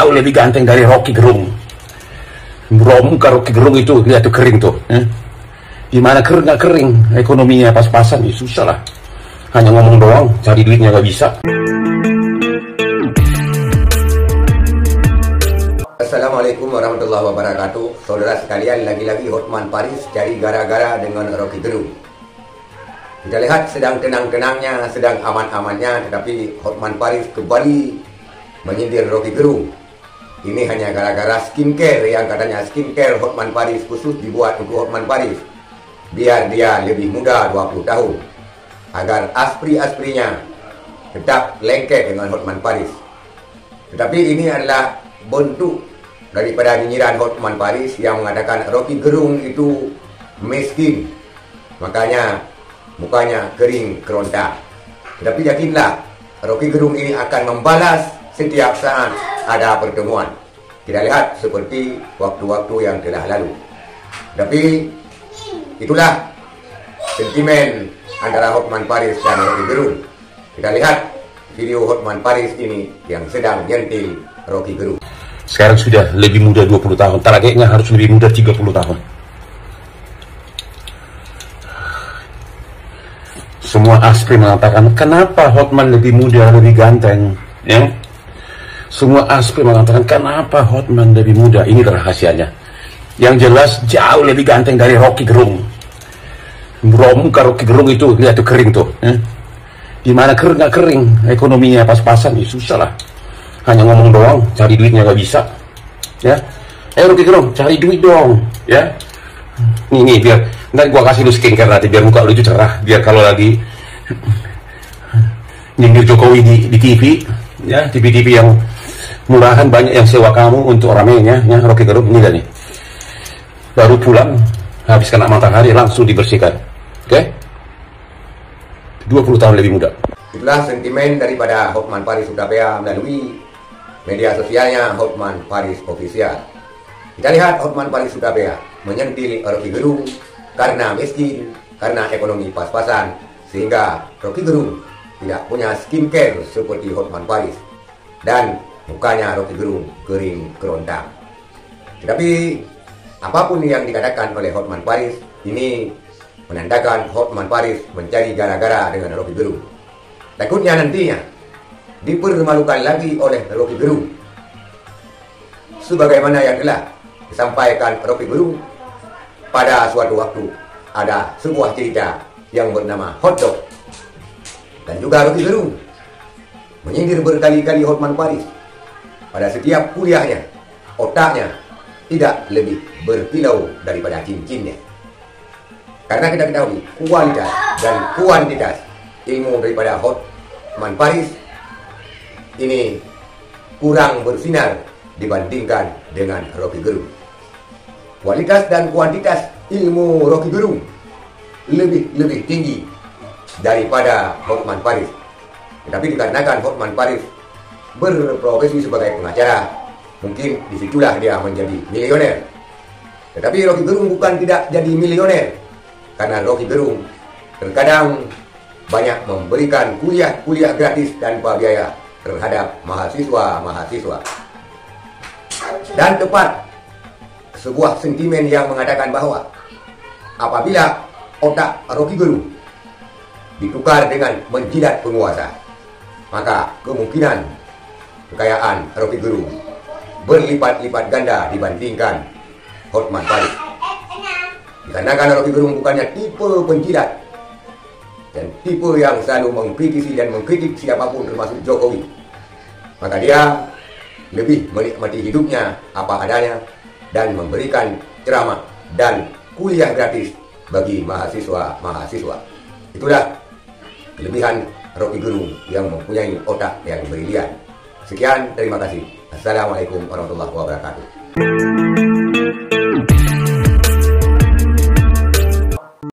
jauh lebih ganteng dari Rocky Gerung. Bro, muka Rocky Gerung itu lihat tuh kering tuh. Gimana kering nggak kering? Ekonominya pas-pasan, ya susah lah. Hanya ngomong doang, cari duitnya nggak bisa. Assalamualaikum warahmatullahi wabarakatuh. Saudara sekalian, lagi-lagi Hotman Paris jadi gara-gara dengan Rocky Gerung. Kita lihat sedang tenang-tenangnya, sedang aman-amannya, tetapi Hotman Paris kembali menyindir Rocky Gerung. Ini hanya gara-gara skincare yang katanya skincare Hotman Paris khusus dibuat untuk Hotman Paris, biar dia lebih muda 20 tahun, agar aspri-asprinya tetap lengket dengan Hotman Paris. Tetapi ini adalah bentuk daripada nyinyiran Hotman Paris yang mengatakan Rocky Gerung itu miskin, makanya mukanya kering keronta. Tetapi yakinlah, Rocky Gerung ini akan membalas setiap saat ada pertemuan. Kita lihat seperti waktu-waktu yang telah lalu. Tapi itulah sentimen antara Hotman Paris dan Rocky Gerung. Kita lihat video Hotman Paris ini yang sedang nyentil Rocky Gerung. Sekarang sudah lebih muda 20 tahun, targetnya harus lebih muda 30 tahun. Semua aspri mengatakan, kenapa Hotman lebih muda, lebih ganteng? Ya? Semua aspri mengatakan, kenapa Hotman lebih muda? Ini rahasianya. Yang jelas jauh lebih ganteng dari Rocky Gerung. Bro, muka Rocky Gerung itu lihat tuh kering tuh. Gimana kering nggak kering? Ekonominya pas-pasan, ya susah lah. Hanya ngomong doang, cari duitnya nggak bisa. Ya, Rocky Gerung, cari duit dong. Ya, nih biar nanti gua kasih lu skincare nanti biar muka lu itu cerah. Biar kalau lagi nyindir Jokowi di TV, ya TV yang murahan banyak yang sewa kamu untuk ramenya, ya Rocky Gerung ini nih. Baru pulang, habis kena matahari langsung dibersihkan. Oke? 20 tahun lebih muda. Itulah sentimen daripada Hotman Paris Surabaya melalui media sosialnya Hotman Paris Official. Kita lihat Hotman Paris Surabaya menyentil Rocky Gerung karena miskin, karena ekonomi pas-pasan, sehingga Rocky Gerung tidak punya skincare seperti Hotman Paris dan mukanya Rocky Gerung kering kerontang. Tetapi apapun yang dikatakan oleh Hotman Paris, ini menandakan Hotman Paris mencari gara-gara dengan Rocky Gerung. Takutnya nantinya dipermalukan lagi oleh Rocky Gerung, sebagaimana yang telah disampaikan Rocky Gerung pada suatu waktu. Ada sebuah cerita yang bernama Hotdog, dan juga Rocky Gerung menyindir berkali-kali Hotman Paris. Pada setiap kuliahnya, otaknya tidak lebih berkilau daripada cincinnya. Karena kita ketahui kualitas dan kuantitas ilmu daripada Hotman Paris ini kurang bersinar dibandingkan dengan Rocky Gerung. Kualitas dan kuantitas ilmu Rocky Gerung lebih tinggi daripada Hotman Paris. Tetapi dikarenakan Hotman Paris berprofesi sebagai pengacara, mungkin disitulah dia menjadi milioner. Tetapi Rocky Gerung bukan tidak jadi milioner, karena Rocky Gerung terkadang banyak memberikan kuliah gratis tanpa biaya terhadap mahasiswa. Dan tepat sebuah sentimen yang mengatakan bahwa apabila otak Rocky Gerung ditukar dengan menjilat penguasa, maka kemungkinan kekayaan Rocky Gerung berlipat-lipat ganda dibandingkan Hotman Paris. Dikarenakan Rocky Gerung bukannya tipe penjilat dan tipe yang selalu mengkritisi dan mengkritik siapapun termasuk Jokowi, maka dia lebih menikmati hidupnya apa adanya dan memberikan ceramah dan kuliah gratis bagi mahasiswa. Itulah kelebihan Rocky Gerung yang mempunyai otak yang brilian. Sekian, terima kasih. Assalamualaikum warahmatullahi wabarakatuh.